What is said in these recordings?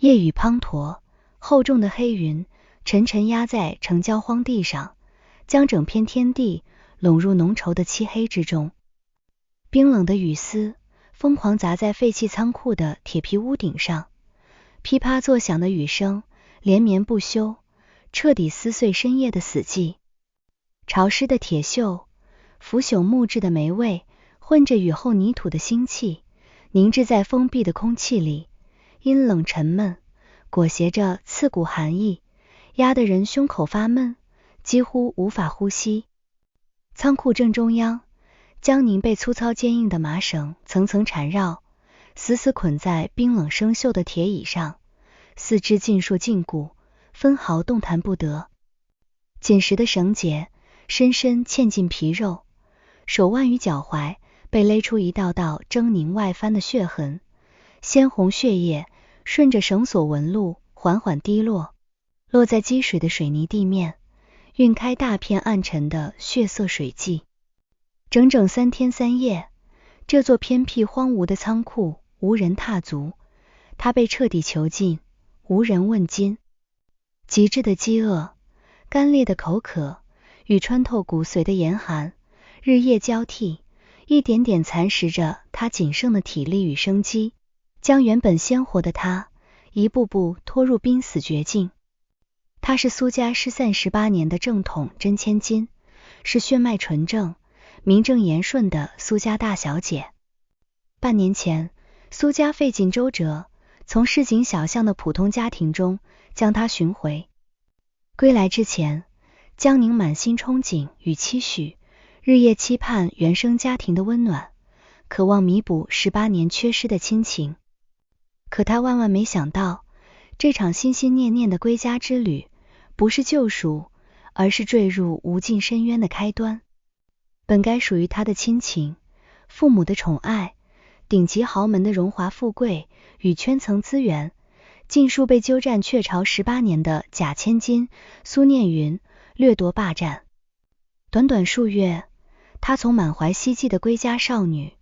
夜雨滂沱，厚重的黑云沉沉压在城郊荒地上，将整片天地笼入浓稠的漆黑之中。冰冷的雨丝疯狂砸在废弃仓库的铁皮屋顶上，噼啪作响的雨声连绵不休，彻底撕碎深夜的死寂。潮湿的铁锈，腐朽木质的霉味，混着雨后泥土的腥气，凝滞在封闭的空气里，阴冷沉闷，裹挟着刺骨寒意，压得人胸口发闷，几乎无法呼吸。仓库正中央，江宁被粗糙坚硬的麻绳层层缠绕，死死捆在冰冷生锈的铁椅上，四肢尽数禁锢，分毫动弹不得。紧实的绳结深深嵌进皮肉，手腕与脚踝被勒出一道道狰狞外翻的血痕，鲜红血液顺着绳索纹路缓缓滴落，落在积水的水泥地面，晕开大片暗沉的血色水迹。整整3天3夜，这座偏僻荒芜的仓库无人踏足，它被彻底囚禁，无人问津。极致的饥饿，干裂的口渴与穿透骨髓的严寒，日夜交替，一点点蚕食着他仅剩的体力与生机，将原本鲜活的他一步步拖入濒死绝境。她是苏家失散18年的正统真千金，是血脉纯正、名正言顺的苏家大小姐。半年前，苏家费尽周折，从市井小巷的普通家庭中将她寻回。归来之前，江宁满心憧憬与期许，日夜期盼原生家庭的温暖，渴望弥补18年缺失的亲情。可她万万没想到，这场心心念念的归家之旅，不是救赎，而是坠入无尽深渊的开端。本该属于她的亲情、父母的宠爱、顶级豪门的荣华富贵与圈层资源，尽数被鸠占鹊巢18年的假千金苏念云掠夺霸占。短短数月，她从满怀希冀的归家少女，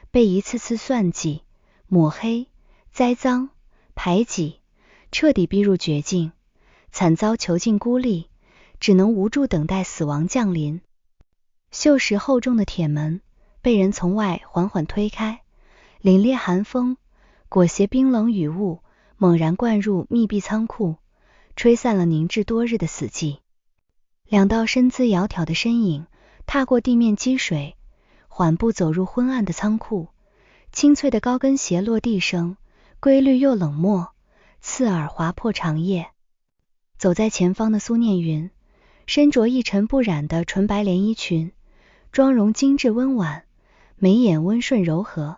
被一次次算计、抹黑、栽赃、排挤，彻底逼入绝境，惨遭囚禁孤立，只能无助等待死亡降临。锈蚀厚重的铁门被人从外缓缓推开，凛冽寒风裹挟冰冷雨雾猛然灌入密闭仓库，吹散了凝滞多日的死寂。2道身姿窈窕的身影踏过地面积水，缓步走入昏暗的仓库，清脆的高跟鞋落地声规律又冷漠，刺耳划破长夜。走在前方的苏念云身着一尘不染的纯白连衣裙，妆容精致温婉，眉眼温顺柔和，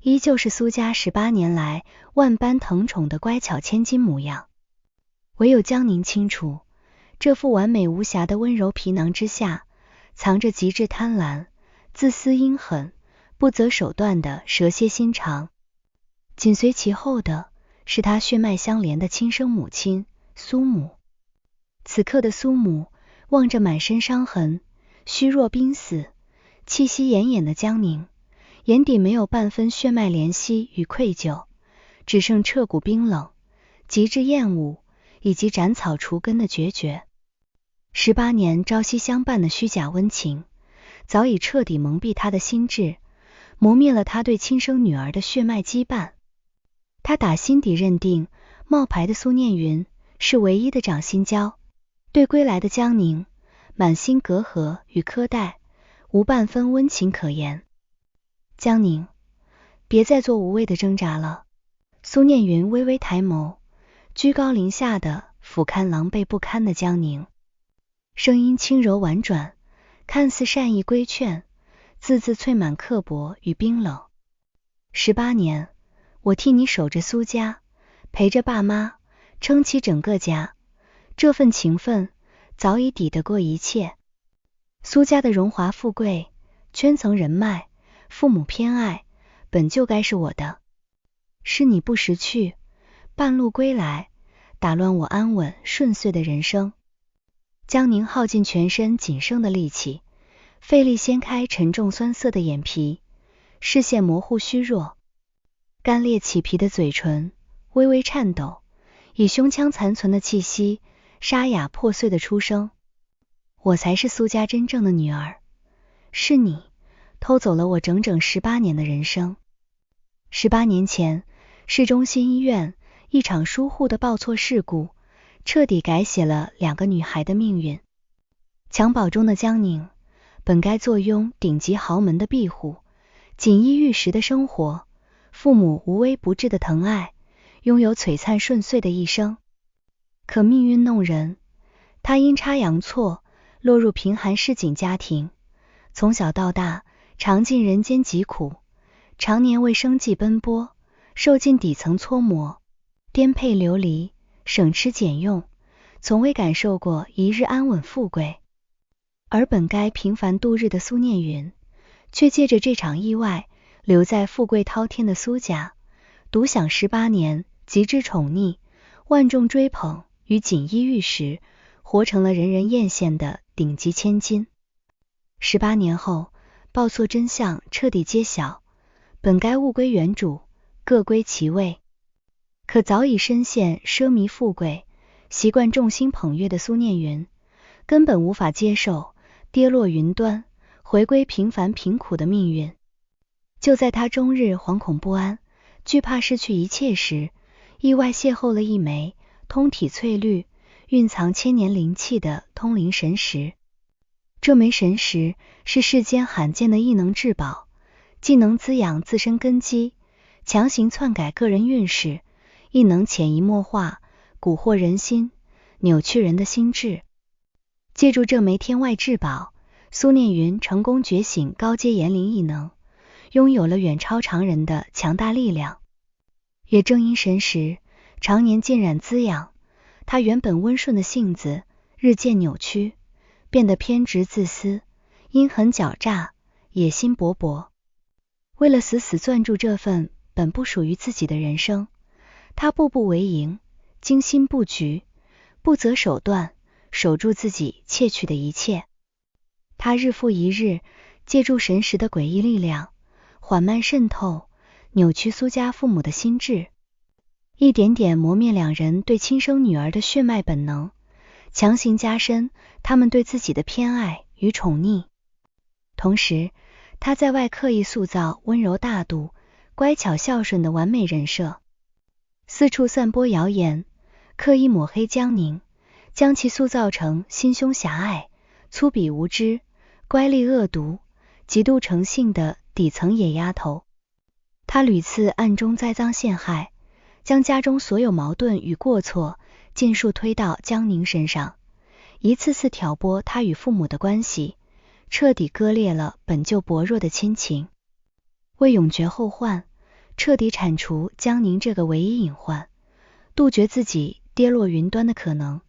依旧是苏家18年来万般疼宠的乖巧千金模样。唯有江宁清楚，这副完美无瑕的温柔皮囊之下，藏着极致贪婪、自私阴狠、不择手段的蛇蝎心肠。紧随其后的是他血脉相连的亲生母亲苏母。此刻的苏母望着满身伤痕、虚弱濒死、气息奄奄的江宁，眼底没有半分血脉怜惜与愧疚，只剩彻骨冰冷、极致厌恶以及斩草除根的决绝。18年朝夕相伴的虚假温情，早已彻底蒙蔽他的心智，磨灭了他对亲生女儿的血脉羁绊。他打心底认定冒牌的苏念云是唯一的掌心胶，对归来的江宁满心隔阂与苛待，无半分温情可言。江宁，别再做无谓的挣扎了。苏念云微微抬眸，居高临下的俯瞰狼狈不堪的江宁，声音轻柔婉转，看似善意规劝，字字萃满刻薄与冰冷。18年，我替你守着苏家，陪着爸妈，撑起整个家，这份情分早已抵得过一切。苏家的荣华富贵、圈层人脉、父母偏爱，本就该是我的，是你不识趣，半路归来，打乱我安稳顺遂的人生。江宁耗尽全身仅剩的力气，费力掀开沉重酸涩的眼皮，视线模糊虚弱，干裂起皮的嘴唇微微颤抖，以胸腔残存的气息，沙哑破碎的出声。我才是苏家真正的女儿，是你偷走了我整整18年的人生。18年前，市中心医院一场疏忽的报错事故，彻底改写了2个女孩的命运。襁褓中的江宁，本该坐拥顶级豪门的庇护，锦衣玉食的生活，父母无微不至的疼爱，拥有璀璨顺遂的一生。可命运弄人，她阴差阳错落入贫寒市井家庭，从小到大尝尽人间疾苦，常年为生计奔波，受尽底层搓磨，颠沛流离，省吃俭用，从未感受过一日安稳富贵。而本该平凡度日的苏念云，却借着这场意外留在富贵滔天的苏家，独享18年极致宠溺，万众追捧与锦衣玉食，活成了人人艳羡的顶级千金。18年后，报错真相彻底揭晓，本该物归原主，各归其位。可早已深陷奢靡富贵，习惯众星捧月的苏念云，根本无法接受跌落云端，回归平凡贫苦的命运。就在他终日惶恐不安，惧怕失去一切时，意外邂逅了一枚通体翠绿、蕴藏千年灵气的通灵神石。这枚神石是世间罕见的异能至宝，既能滋养自身根基，强行篡改个人运势，亦能潜移默化蛊惑人心，扭曲人的心智。借助这枚天外至宝，苏念云成功觉醒高阶炎灵异能，拥有了远超常人的强大力量。也正因神石常年浸染滋养，他原本温顺的性子日渐扭曲，变得偏执自私，阴狠狡诈，野心勃勃。为了死死攥住这份本不属于自己的人生，他步步为营，精心布局，不择手段，守住自己窃取的一切。他日复一日，借助神石的诡异力量，缓慢渗透，扭曲苏家父母的心智，一点点磨灭两人对亲生女儿的血脉本能，强行加深他们对自己的偏爱与宠溺。同时，他在外刻意塑造温柔大度、乖巧孝顺的完美人设，四处散播谣言，刻意抹黑江宁，将其塑造成心胸狭隘、粗鄙无知、乖戾恶毒、极度诚信的底层野丫头。他屡次暗中栽赃陷害，将家中所有矛盾与过错尽数推到江宁身上，一次次挑拨他与父母的关系，彻底割裂了本就薄弱的亲情。为永绝后患，彻底铲除江宁这个唯一隐患，杜绝自己跌落云端的可能，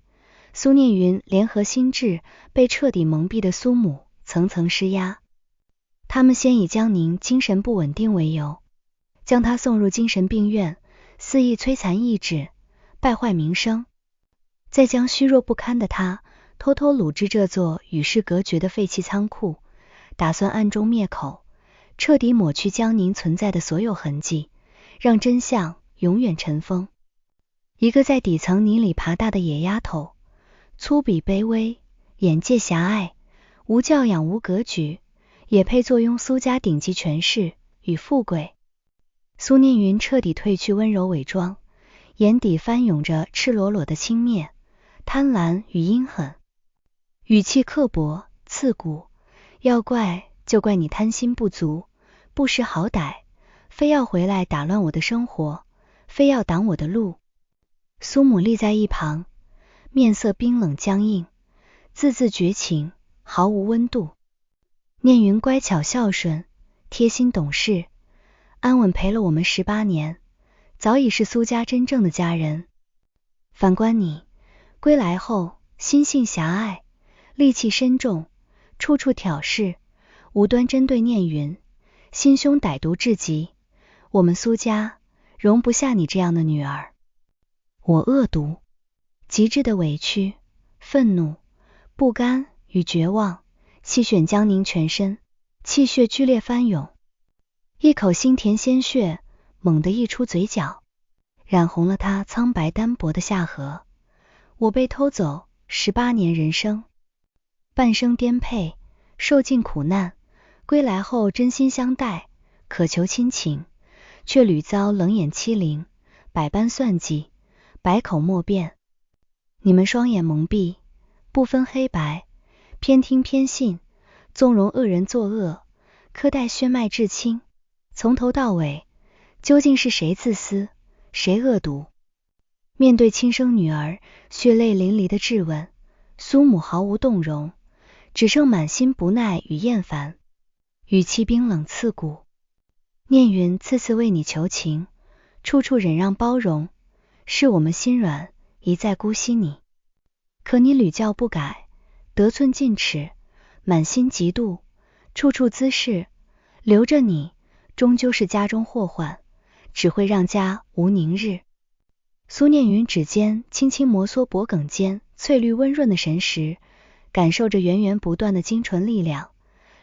苏念云联合心智被彻底蒙蔽的苏母层层施压。他们先以江宁精神不稳定为由，将他送入精神病院，肆意摧残意志，败坏名声，再将虚弱不堪的他偷偷掳至这座与世隔绝的废弃仓库，打算暗中灭口，彻底抹去江宁存在的所有痕迹，让真相永远尘封。一个在底层泥里爬大的野丫头，粗鄙卑微，眼界狭隘，无教养无格局，也配坐拥苏家顶级权势与富贵。苏念云彻底褪去温柔伪装，眼底翻涌着赤裸裸的轻蔑、贪婪与阴狠，语气刻薄刺骨，要怪就怪你贪心不足，不识好歹，非要回来打乱我的生活，非要挡我的路。苏母立在一旁，面色冰冷僵硬，字字绝情，毫无温度。念云乖巧孝顺，贴心懂事，安稳陪了我们18年，早已是苏家真正的家人。反观你，归来后心性狭隘，戾气深重，处处挑事，无端针对念云，心胸歹毒至极，我们苏家容不下你这样的女儿。我恶毒，极致的委屈、愤怒、不甘与绝望席卷江宁全身，气血剧烈翻涌，一口腥甜鲜血猛地溢出嘴角，染红了他苍白单薄的下颌。我被偷走18年人生，半生颠沛，受尽苦难，归来后真心相待，渴求亲情，却屡遭冷眼欺凌，百般算计，百口莫辩。你们双眼蒙蔽，不分黑白，偏听偏信，纵容恶人作恶，苛待血脉至亲。从头到尾，究竟是谁自私，谁恶毒？面对亲生女儿血泪淋漓的质问，苏母毫无动容，只剩满心不耐与厌烦，语气冰冷刺骨。念云次次为你求情，处处忍让包容，是我们心软，一再姑息你。可你屡教不改，得寸进尺，满心嫉妒，处处滋事，留着你终究是家中祸患，只会让家无宁日。苏念云指尖轻轻摩挲脖颈间翠绿温润的神识，感受着源源不断的精纯力量，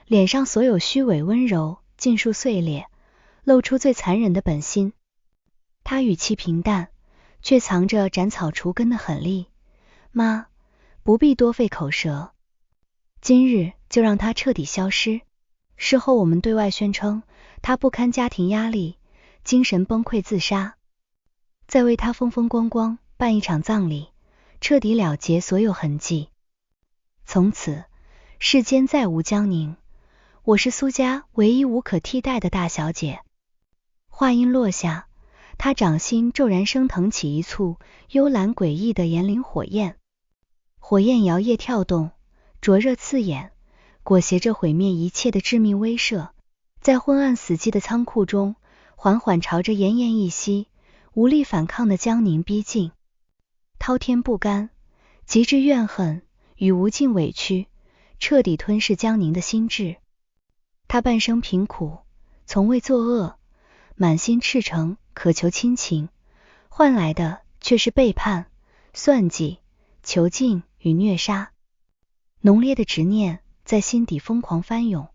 脸上所有虚伪温柔尽数碎裂，露出最残忍的本心。他语气平淡，却藏着斩草除根的狠戾。妈，不必多费口舌，今日就让他彻底消失。事后我们对外宣称他不堪家庭压力，精神崩溃自杀，再为他风风光光办一场葬礼，彻底了结所有痕迹。从此世间再无江宁，我是苏家唯一无可替代的大小姐。话音落下，他掌心骤然升腾起一簇幽蓝诡异的炎灵火焰，火焰摇曳跳动，灼热刺眼，裹挟着毁灭一切的致命威慑，在昏暗死寂的仓库中，缓缓朝着奄奄一息无力反抗的江宁逼近。滔天不甘，极致怨恨与无尽委屈彻底吞噬江宁的心智。他半生贫苦，从未作恶，满心赤诚渴求亲情，换来的却是背叛、算计、囚禁与虐杀。浓烈的执念在心底疯狂翻涌，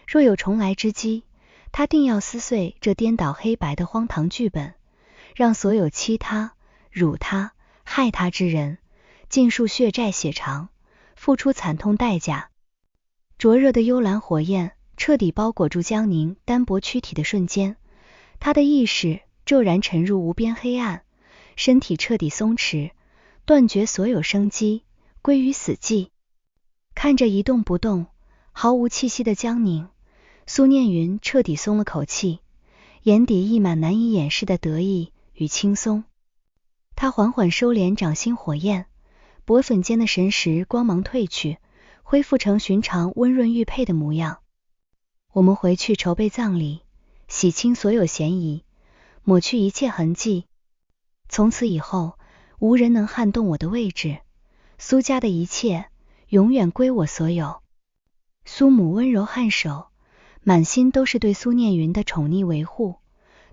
若有重来之机，他定要撕碎这颠倒黑白的荒唐剧本，让所有欺他、辱他、害他之人尽数血债血偿，付出惨痛代价。灼热的幽蓝火焰彻底包裹住江宁单薄躯体的瞬间，他的意识骤然沉入无边黑暗，身体彻底松弛，断绝所有生机，归于死寂。看着一动不动、毫无气息的江宁，苏念云彻底松了口气，眼底溢满难以掩饰的得意与轻松。他缓缓收敛掌心火焰，薄粉间的神识光芒褪去，恢复成寻常温润玉佩的模样。我们回去筹备葬礼，洗清所有嫌疑，抹去一切痕迹。从此以后，无人能撼动我的位置，苏家的一切永远归我所有。苏母温柔颔首，满心都是对苏念云的宠溺维护，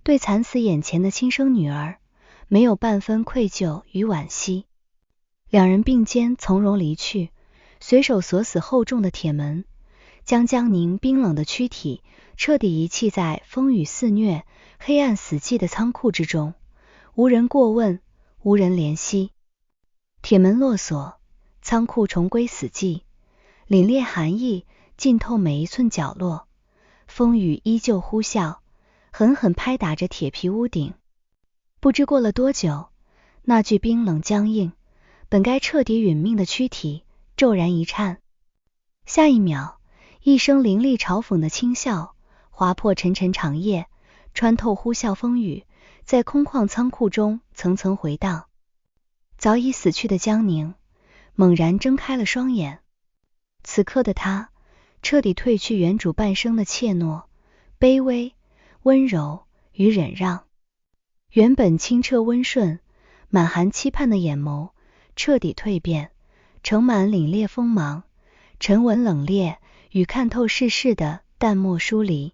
对惨死眼前的亲生女儿没有半分愧疚与惋惜。两人并肩从容离去，随手锁死厚重的铁门，将江宁冰冷的躯体彻底遗弃在风雨肆虐、黑暗死寂的仓库之中，无人过问，无人怜惜。铁门落锁，仓库重归死寂，凛冽寒意浸透每一寸角落，风雨依旧呼啸，狠狠拍打着铁皮屋顶。不知过了多久，那具冰冷僵硬、本该彻底殒命的躯体骤然一颤，下一秒，一声凌厉嘲讽的轻笑划破沉沉长夜，穿透呼啸风雨，在空旷仓库中层层回荡。早已死去的江宁猛然睁开了双眼，此刻的他彻底褪去原主半生的怯懦、卑微、温柔与忍让，原本清澈温顺、满含期盼的眼眸彻底蜕变，盛满凛冽锋芒，沉稳冷冽与看透世事的淡漠疏离。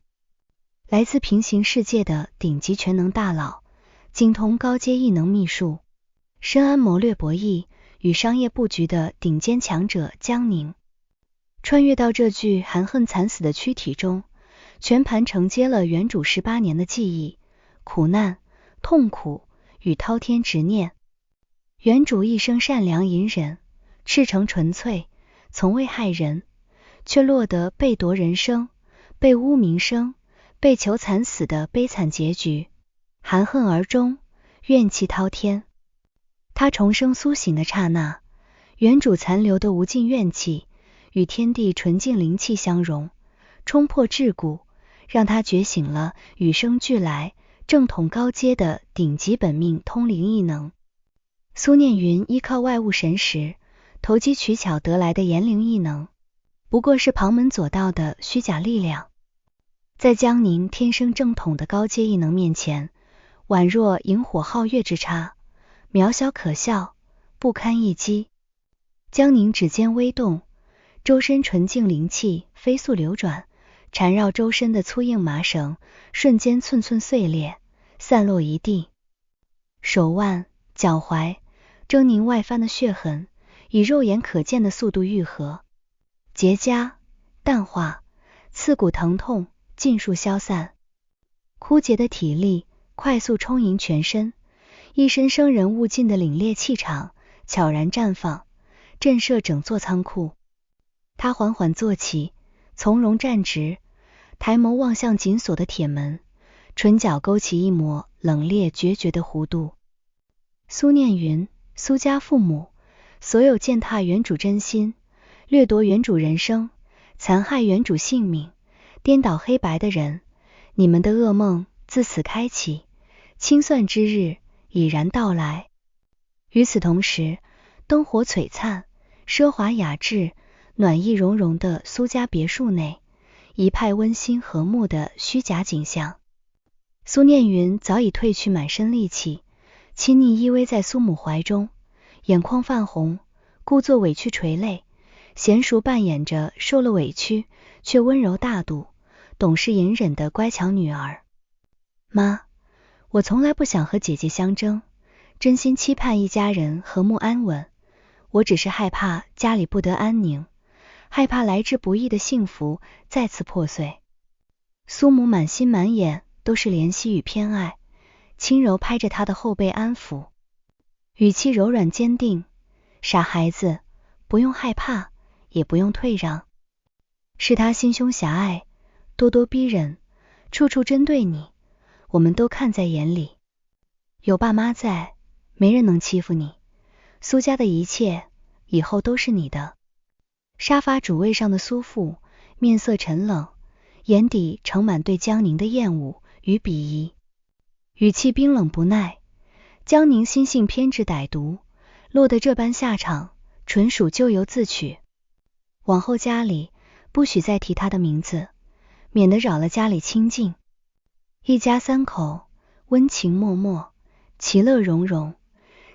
来自平行世界的顶级全能大佬，精通高阶异能秘术，深谙谋略博弈与商业布局的顶尖强者江宁，穿越到这具含恨惨死的躯体中，全盘承接了原主18年的记忆、苦难、痛苦与滔天执念。原主一生善良隐忍，赤诚纯粹，从未害人，却落得被夺人生、被污名声、被囚惨死的悲惨结局，含恨而终，怨气滔天。他重生苏醒的刹那，原主残留的无尽怨气与天地纯净灵气相融，冲破桎梏，让他觉醒了与生俱来、正统高阶的顶级本命通灵异能。苏念云依靠外物神识，投机取巧得来的言灵异能，不过是旁门左道的虚假力量，在江宁天生正统的高阶异能面前，宛若萤火皓月之差，渺小可笑，不堪一击。江宁指尖微动，周身纯净灵气飞速流转，缠绕周身的粗硬麻绳瞬间寸寸碎裂，散落一地。手腕、脚踝狰狞外翻的血痕以肉眼可见的速度愈合、结痂、淡化，刺骨疼痛尽数消散。枯竭的体力快速充盈全身，一身生人勿近的凛冽气场悄然绽放，震慑整座仓库。他缓缓坐起，从容站直，抬眸望向紧锁的铁门，唇角勾起一抹冷冽决绝的弧度。苏念云，苏家父母，所有践踏原主真心、掠夺原主人生、残害原主性命、颠倒黑白的人，你们的噩梦自此开启，清算之日已然到来。与此同时，灯火璀璨，奢华雅致、暖意融融的苏家别墅内，一派温馨和睦的虚假景象。苏念云早已褪去满身戾气，亲昵依偎在苏母怀中，眼眶泛红，故作委屈垂泪，娴熟扮演着受了委屈却温柔大度、懂事隐忍的乖巧女儿。妈，我从来不想和姐姐相争，真心期盼一家人和睦安稳，我只是害怕家里不得安宁，害怕来之不易的幸福再次破碎。苏母满心满眼都是怜惜与偏爱，轻柔拍着她的后背安抚，语气柔软坚定，傻孩子，不用害怕，也不用退让，是他心胸狭隘，咄咄逼人，处处针对你，我们都看在眼里。有爸妈在，没人能欺负你，苏家的一切以后都是你的。沙发主位上的苏父面色沉冷，眼底盛满对江宁的厌恶与鄙夷，语气冰冷不耐。江宁心性偏执歹毒，落得这般下场，纯属咎由自取。往后家里不许再提他的名字，免得扰了家里清静。一家三口温情脉脉，其乐融融，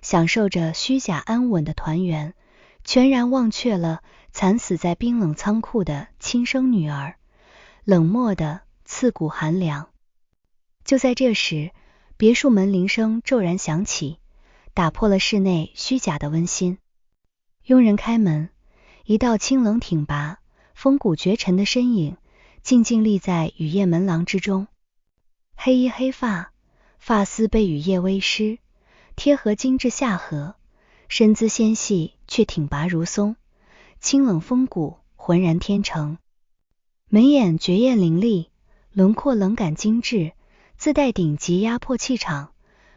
享受着虚假安稳的团圆，全然忘却了惨死在冰冷仓库的亲生女儿，冷漠的刺骨寒凉。就在这时，别墅门铃声骤然响起，打破了室内虚假的温馨。佣人开门，一道清冷挺拔、风骨绝尘的身影静静立在雨夜门廊之中。黑衣黑发，发丝被雨夜微湿，贴合精致下颌，身姿纤细却挺拔如松，清冷风骨，浑然天成。眉眼绝艳凌厉，轮廓冷感精致，自带顶级压迫气场，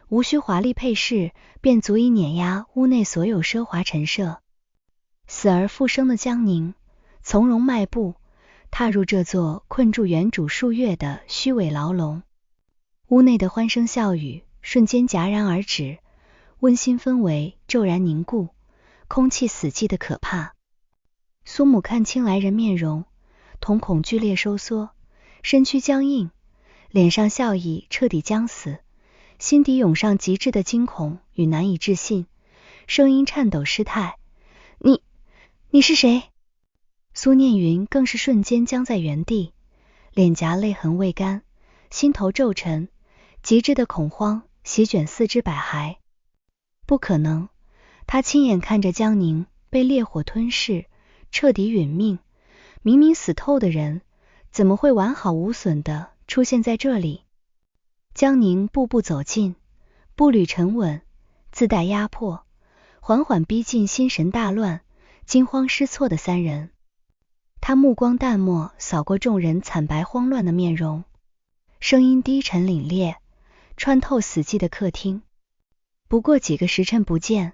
无需华丽配饰便足以碾压屋内所有奢华陈设。死而复生的江宁从容迈步，踏入这座困住原主数月的虚伪牢笼。屋内的欢声笑语瞬间戛然而止，温馨氛围骤然凝固，空气死寂的可怕。苏母看清来人面容，瞳孔剧烈收缩，身躯僵硬，脸上笑意彻底僵死，心底涌上极致的惊恐与难以置信，声音颤抖失态：你是谁？苏念云更是瞬间僵在原地，脸颊泪痕未干，心头骤沉，极致的恐慌席卷四肢百骸。不可能，他亲眼看着江宁被烈火吞噬，彻底殒命，明明死透的人，怎么会完好无损的出现在这里？江宁步步走近，步履沉稳，自带压迫，缓缓逼近心神大乱、惊慌失措的三人。他目光淡漠扫过众人惨白慌乱的面容，声音低沉凛冽，穿透死寂的客厅。不过几个时辰不见，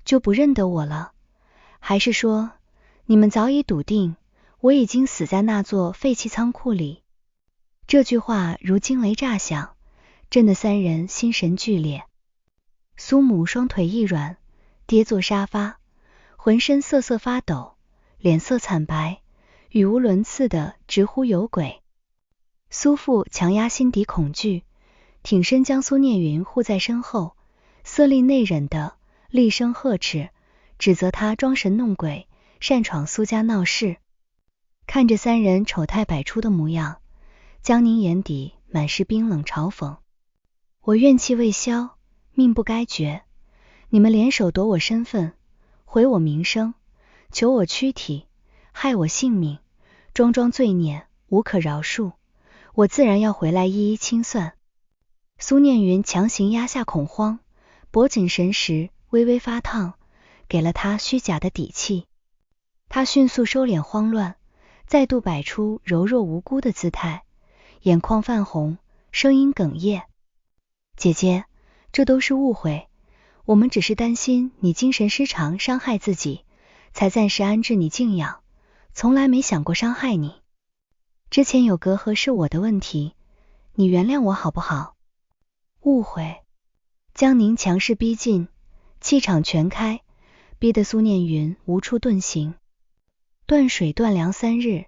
就不认得我了？还是说，你们早已笃定，我已经死在那座废弃仓库里？这句话如惊雷炸响，震得三人心神剧烈。苏母双腿一软，跌坐沙发，浑身瑟瑟发抖，脸色惨白，语无伦次的直呼有鬼。苏父强压心底恐惧，挺身将苏念云护在身后，色厉内荏的厉声呵斥，指责他装神弄鬼，擅闯苏家闹事。看着三人丑态百出的模样，江宁眼底满是冰冷嘲讽。我怨气未消，命不该绝，你们联手夺我身份，毁我名声，求我躯体，害我性命，桩桩罪孽无可饶恕，我自然要回来一一清算。苏念云强行压下恐慌，脖颈神识微微发烫，给了他虚假的底气。他迅速收敛慌乱，再度摆出柔弱无辜的姿态，眼眶泛红，声音哽咽：姐姐，这都是误会，我们只是担心你精神失常伤害自己，才暂时安置你静养，从来没想过伤害你。之前有隔阂是我的问题，你原谅我好不好？误会。江宁强势逼近，气场全开，逼得苏念云无处遁形。断水断粮3日，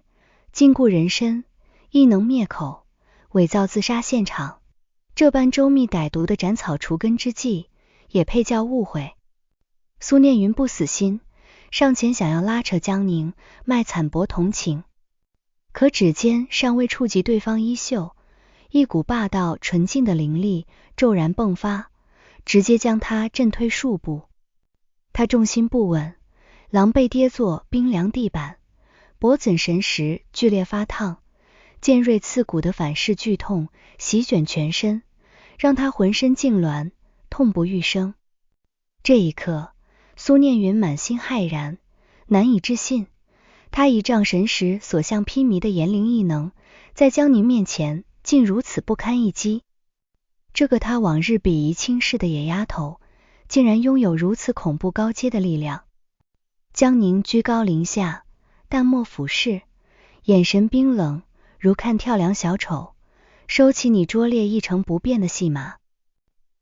禁锢人身，亦能灭口，伪造自杀现场，这般周密歹毒的斩草除根之计，也配叫误会？苏念云不死心，上前想要拉扯江宁，卖惨薄同情。可指尖尚未触及对方衣袖，一股霸道纯净的灵力骤然迸发，直接将他震退数步。他重心不稳，狼狈跌坐冰凉地板，脖颈神识剧烈发烫，尖锐刺骨的反噬剧痛席卷全身，让他浑身痉挛，痛不欲生。这一刻，苏念云满心骇然，难以置信，他一仗神识所向披靡的炎灵异能，在江宁面前竟如此不堪一击。这个他往日鄙夷轻视的野丫头，竟然拥有如此恐怖高阶的力量。江宁居高临下，淡漠俯视，眼神冰冷，如看跳梁小丑，收起你拙劣一成不变的戏码。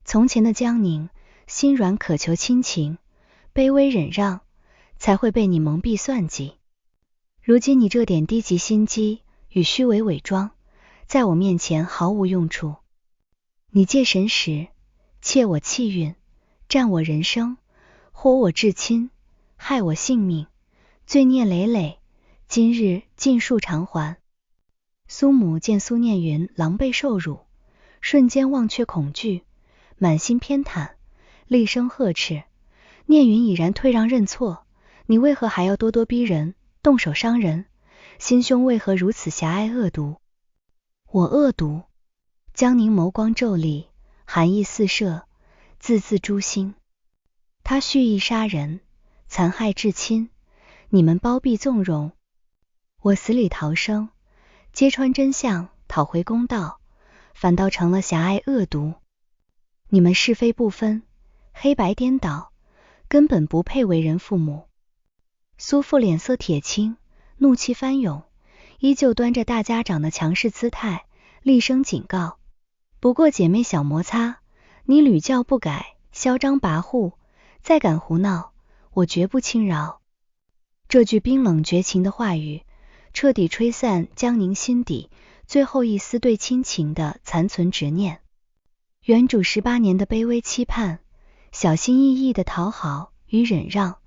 从前的江宁，心软渴求亲情，卑微忍让，才会被你蒙蔽算计。如今你这点低级心机与虚伪伪装，在我面前毫无用处。你借神识，窃我气运，占我人生，祸我至亲，害我性命，罪孽累累，今日尽数偿还。苏母见苏念云狼狈受辱，瞬间忘却恐惧，满心偏袒，厉声呵斥：念云已然退让认错，你为何还要咄咄逼人，动手伤人？心胸为何如此狭隘恶毒？我恶毒？江宁眸光骤厉，寒意四射，字字诛心。他蓄意杀人，残害至亲，你们包庇纵容，我死里逃生，揭穿真相，讨回公道，反倒成了狭隘恶毒。你们是非不分，黑白颠倒，根本不配为人父母。苏父脸色铁青，怒气翻涌，依旧端着大家长的强势姿态，厉声警告：不过姐妹小摩擦，你屡教不改，嚣张跋扈，再敢胡闹，我绝不轻饶。这句冰冷绝情的话语，彻底吹散江宁心底最后一丝对亲情的残存执念。原主18年的卑微期盼，小心翼翼的讨好与忍让，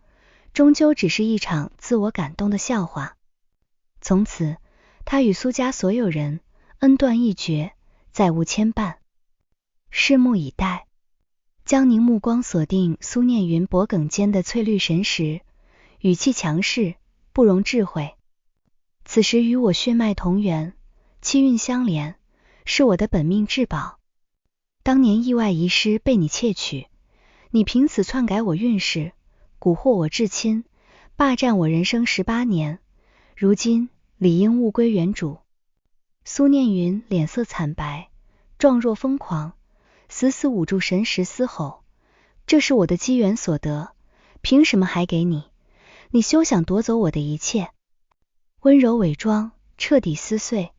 终究只是一场自我感动的笑话。从此，他与苏家所有人恩断义绝，再无牵绊。拭目以待。江宁目光锁定苏念云脖颈间的翠绿神识，语气强势，不容置喙。此时与我血脉同源，气运相连，是我的本命至宝。当年意外遗失被你窃取，你凭此篡改我运势，蛊惑我至亲，霸占我人生18年，如今理应物归原主。苏念云脸色惨白，状若疯狂，死死捂住神石嘶吼，这是我的机缘所得，凭什么还给你？你休想夺走我的一切。温柔伪装彻底撕碎，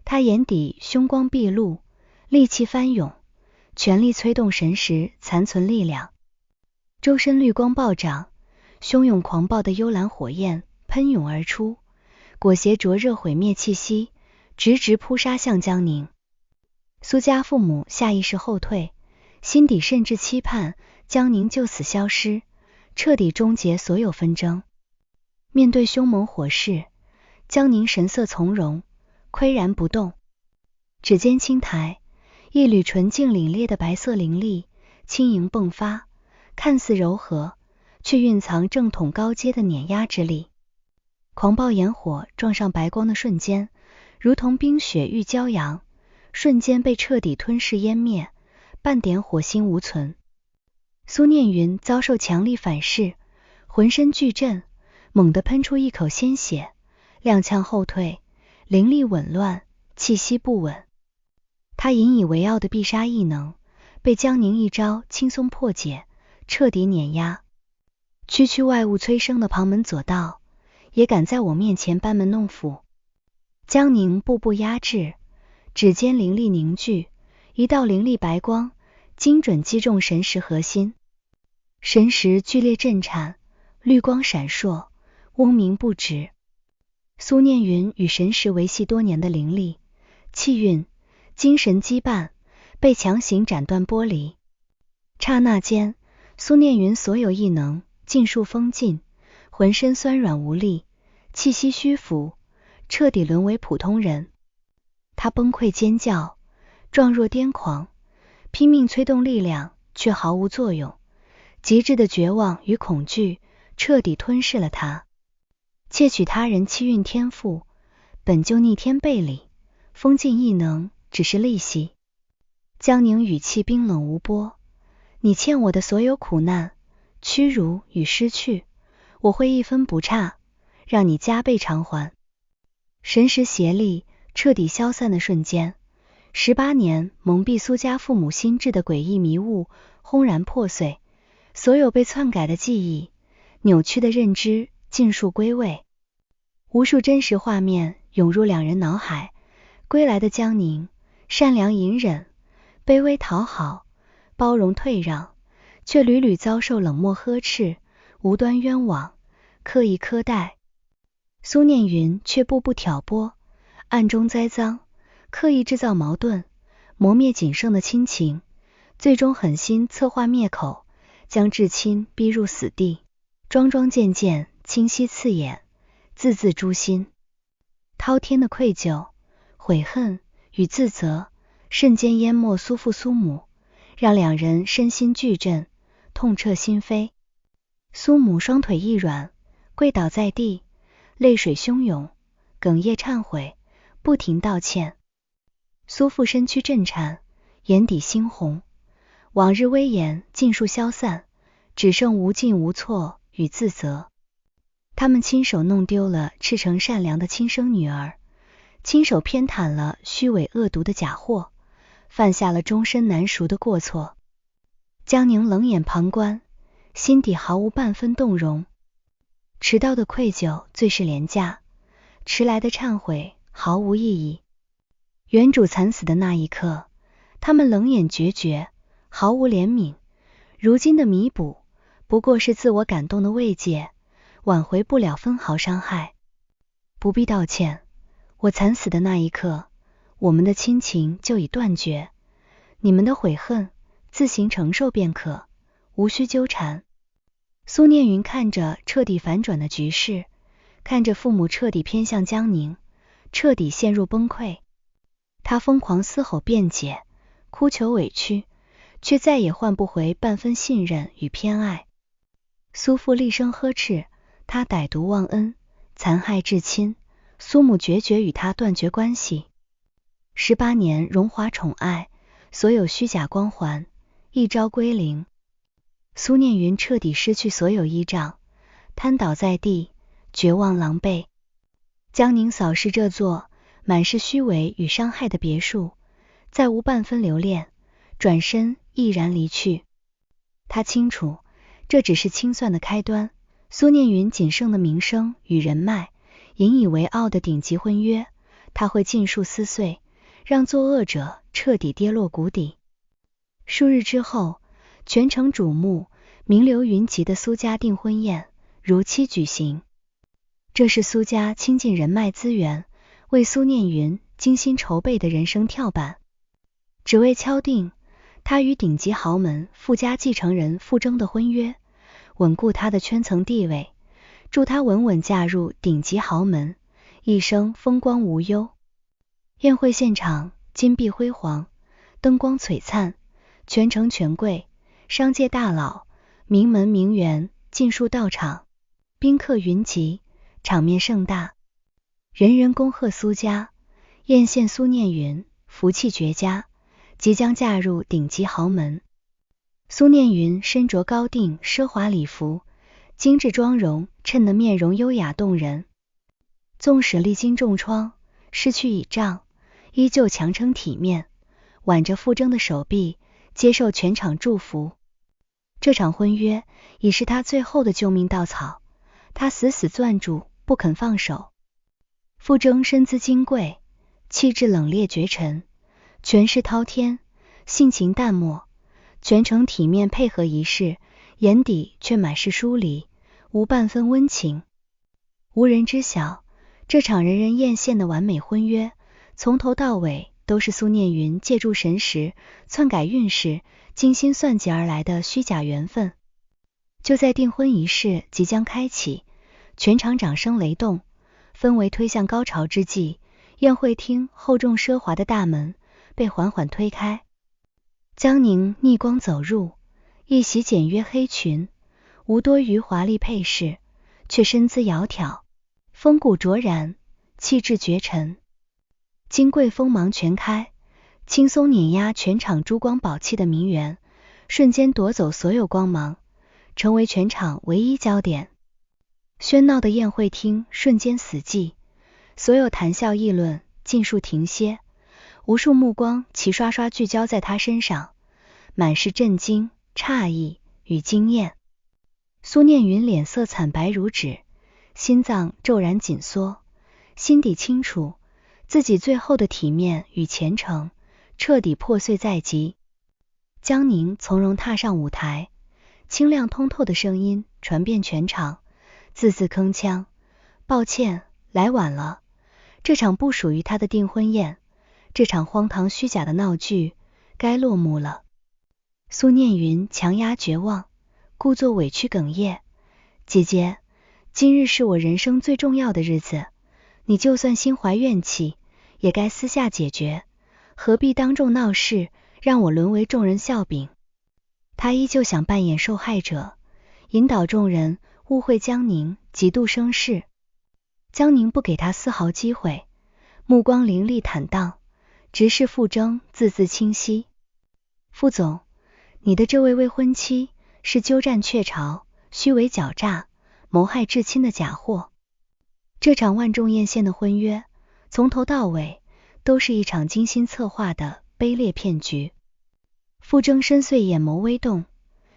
他眼底凶光毕露，戾气翻涌，全力催动神石残存力量，周身绿光暴涨，汹涌狂暴的幽蓝火焰喷涌而出，裹挟灼热毁灭气息，直直扑杀向江宁。苏家父母下意识后退，心底甚至期盼江宁就此消失，彻底终结所有纷争。面对凶猛火势，江宁神色从容，岿然不动。指尖轻抬，一缕纯净凛冽的白色灵力轻盈迸发，看似柔和，却蕴藏正统高阶的碾压之力。狂暴炎火撞上白光的瞬间，如同冰雪遇骄阳，瞬间被彻底吞噬湮灭，半点火星无存。苏念云遭受强力反噬，浑身剧震，猛地喷出一口鲜血，踉跄后退，灵力紊乱，气息不稳。他引以为傲的必杀异能被江宁一招轻松破解，彻底碾压。区区外物催生的旁门左道，也敢在我面前班门弄斧。江宁步步压制，指尖灵力凝聚，一道灵力白光精准击中神石核心，神石剧烈震颤，绿光闪烁，嗡鸣不止。苏念云与神石维系多年的灵力、气运、精神羁绊被强行斩断剥离。刹那间，苏念云所有异能尽数封禁，浑身酸软无力，气息虚浮，彻底沦为普通人。他崩溃尖叫，状若癫狂，拼命催动力量，却毫无作用。极致的绝望与恐惧彻底吞噬了他。窃取他人气运天赋，本就逆天背离，封禁异能只是利息。江宁语气冰冷无波，你欠我的所有苦难、屈辱与失去，我会一分不差，让你加倍偿还。神石邪力彻底消散的瞬间，18年蒙蔽苏家父母心智的诡异迷雾轰然破碎，所有被篡改的记忆、扭曲的认知尽数归位。无数真实画面涌入两人脑海，归来的江宁，善良隐忍，卑微讨好，包容退让，却屡屡遭受冷漠呵斥，无端冤枉，刻意苛待。苏念云却步步挑拨，暗中栽赃，刻意制造矛盾，磨灭仅剩的亲情，最终狠心策划灭口，将至亲逼入死地，桩桩件件清晰刺眼，字字诛心。滔天的愧疚、悔恨与自责瞬间淹没苏父苏母，让两人身心俱震，痛彻心扉。苏母双腿一软，跪倒在地，泪水汹涌，哽咽忏悔，不停道歉。苏父身躯震颤，眼底猩红，往日威严尽数消散，只剩无尽无措与自责。他们亲手弄丢了赤诚善良的亲生女儿，亲手偏袒了虚伪恶毒的假货，犯下了终身难赎的过错。江宁冷眼旁观，心底毫无半分动容。迟到的愧疚最是廉价，迟来的忏悔毫无意义。原主惨死的那一刻，他们冷眼决绝，毫无怜悯。如今的弥补，不过是自我感动的慰藉，挽回不了分毫伤害。不必道歉，我惨死的那一刻，我们的亲情就已断绝，你们的悔恨自行承受便可，无需纠缠。苏念云看着彻底反转的局势，看着父母彻底偏向江宁，彻底陷入崩溃。他疯狂嘶吼辩解，哭求委屈，却再也换不回半分信任与偏爱。苏父厉声呵斥他歹毒忘恩，残害至亲，苏母决绝与他断绝关系。18年荣华宠爱，所有虚假光环一朝归零。苏念云彻底失去所有依仗，瘫倒在地，绝望狼狈。江宁扫视这座满是虚伪与伤害的别墅，再无半分留恋，转身毅然离去。他清楚，这只是清算的开端。苏念云仅剩的名声与人脉，引以为傲的顶级婚约，他会尽数撕碎，让作恶者彻底跌落谷底。数日之后，全城瞩目、名流云集的苏家订婚宴如期举行。这是苏家倾尽人脉资源，为苏念云精心筹备的人生跳板，只为敲定他与顶级豪门富家继承人傅征的婚约，稳固他的圈层地位，助他稳稳嫁入顶级豪门，一生风光无忧。宴会现场金碧辉煌，灯光璀璨，全城权贵、商界大佬、名门名媛尽数到场，宾客云集，场面盛大，人人恭贺苏家，艳羡苏念云福气绝佳，即将嫁入顶级豪门。苏念云身着高定奢华礼服，精致妆容衬得面容优雅动人，纵使历经重创，失去倚仗，依旧强撑体面，挽着傅征的手臂，接受全场祝福。这场婚约已是他最后的救命稻草，他死死攥住，不肯放手。傅征身姿金贵，气质冷冽绝尘，权势滔天，性情淡漠，全程体面配合仪式，眼底却满是疏离，无半分温情。无人知晓，这场人人艳羡的完美婚约，从头到尾都是苏念云借助神识篡改运势，精心算计而来的虚假缘分。就在订婚仪式即将开启，全场掌声雷动，氛围推向高潮之际，宴会厅厚重奢华的大门被缓缓推开，江宁逆光走入，一袭简约黑裙，无多余华丽配饰，却身姿窈窕，风骨卓然，气质绝尘。金贵锋芒全开，轻松碾压全场珠光宝气的名媛，瞬间夺走所有光芒，成为全场唯一焦点。喧闹的宴会厅瞬间死寂，所有谈笑议论尽数停歇，无数目光齐刷刷聚焦在他身上，满是震惊、诧异与惊艳。苏念云脸色惨白如纸，心脏骤然紧缩，心底清楚自己最后的体面与虔诚彻底破碎在即。江宁从容踏上舞台，清亮通透的声音传遍全场，字字铿锵，抱歉，来晚了，这场不属于他的订婚宴，这场荒唐虚假的闹剧该落幕了。苏念云强压绝望，故作委屈哽咽，姐姐，今日是我人生最重要的日子，你就算心怀怨气，也该私下解决，何必当众闹事，让我沦为众人笑柄。他依旧想扮演受害者，引导众人误会江宁极度生事。江宁不给他丝毫机会，目光凌厉坦荡，直视傅征，字字清晰。傅总，你的这位未婚妻是鸠占鹊巢、虚伪狡诈、谋害至亲的假货。这场万众艳羡的婚约，从头到尾都是一场精心策划的卑劣骗局。傅征深邃眼眸微动，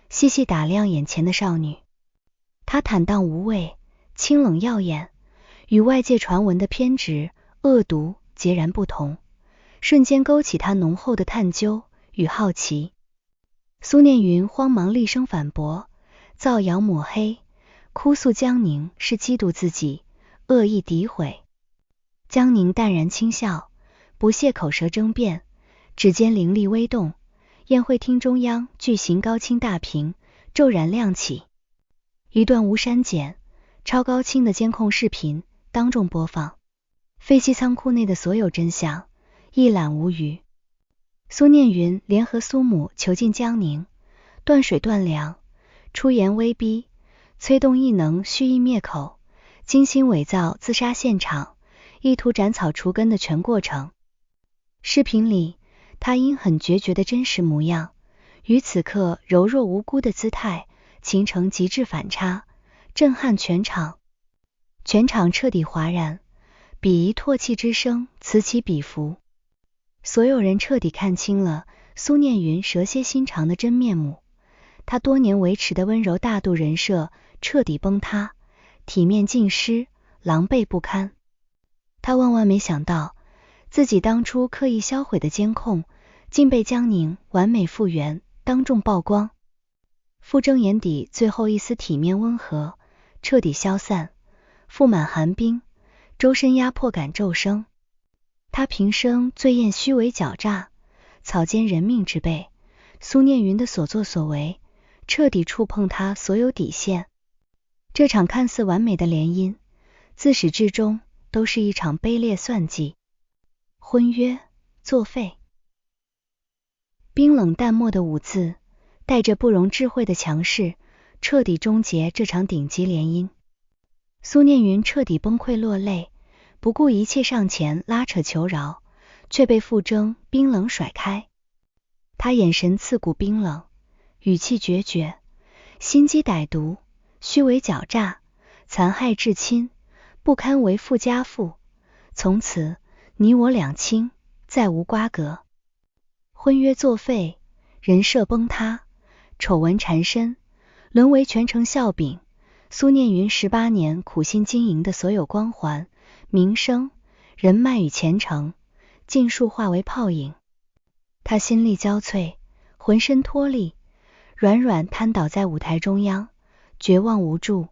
细细打量眼前的少女，她坦荡无畏，清冷耀眼，与外界传闻的偏执、恶毒截然不同，瞬间勾起他浓厚的探究与好奇。苏念云慌忙厉声反驳，造谣抹黑，哭诉江宁是嫉妒自己，恶意诋毁。江宁淡然轻笑，不屑口舌争辩，指尖灵力微动，宴会厅中央巨型高清大屏骤然亮起，一段无删减、超高清的监控视频当众播放，废弃仓库内的所有真相一览无余。苏念云联合苏母囚禁江宁，断水断粮，出言威逼，催动异能蓄意灭口，精心伪造自杀现场，意图斩草除根的全过程。视频里，他阴狠决绝的真实模样，与此刻柔弱无辜的姿态形成极致反差，震撼全场。全场彻底哗然，鄙夷唾弃之声此起彼伏。所有人彻底看清了苏念云蛇蝎心肠的真面目，他多年维持的温柔大度人设彻底崩塌，体面尽失，狼狈不堪。他万万没想到，自己当初刻意销毁的监控竟被江宁完美复原，当众曝光。傅征眼底最后一丝体面温和彻底消散，覆满寒冰，周身压迫感骤升。他平生最厌虚伪狡诈、草菅人命之辈，苏念云的所作所为彻底触碰他所有底线。这场看似完美的联姻，自始至终都是一场卑劣算计。婚约作废。冰冷淡漠的五字，带着不容置喙的强势，彻底终结这场顶级联姻。苏念云彻底崩溃落泪，不顾一切上前拉扯求饶，却被傅征冰冷甩开。他眼神刺骨冰冷，语气决绝，心机歹毒，虚伪狡诈，残害至亲，不堪为富家妇。从此你我两清，再无瓜葛。婚约作废，人设崩塌，丑闻缠身，沦为全城笑柄。苏念云18年苦心经营的所有光环、名声、人脉与前程，尽数化为泡影。他心力交瘁，浑身脱力，软软瘫倒在舞台中央，绝望无助。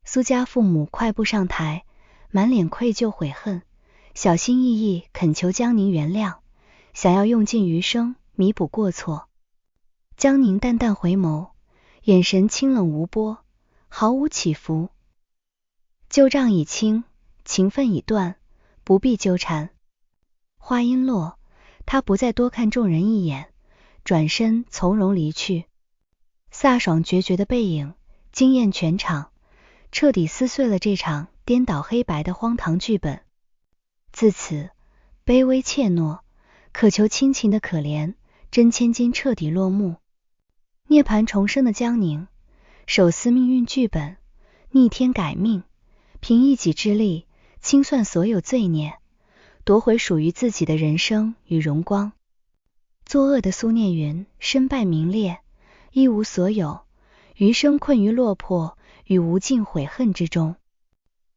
苏家父母快步上台，满脸愧疚悔恨，小心翼翼恳求江宁原谅，想要用尽余生弥补过错。江宁淡淡回眸，眼神清冷无波，毫无起伏。旧账已清，情分已断，不必纠缠。话音落，他不再多看众人一眼，转身从容离去。飒爽决绝的背影惊艳全场，彻底撕碎了这场颠倒黑白的荒唐剧本。自此，卑微怯懦、渴求亲情的可怜真千金彻底落幕。涅槃重生的江宁，手撕命运剧本，逆天改命，凭一己之力清算所有罪孽，夺回属于自己的人生与荣光。作恶的苏念云身败名裂，一无所有，余生困于落魄与无尽悔恨之中。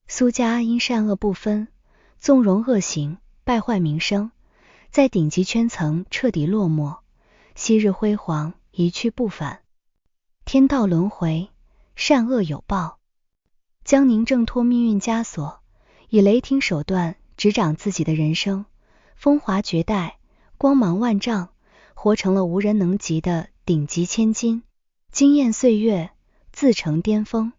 苏家因善恶不分，纵容恶行，败坏名声，在顶级圈层彻底落寞，昔日辉煌一去不返。天道轮回，善恶有报。江宁挣脱命运枷锁，以雷霆手段执掌自己的人生，风华绝代，光芒万丈，活成了无人能及的顶级千金，惊艳岁月，自成巅峰。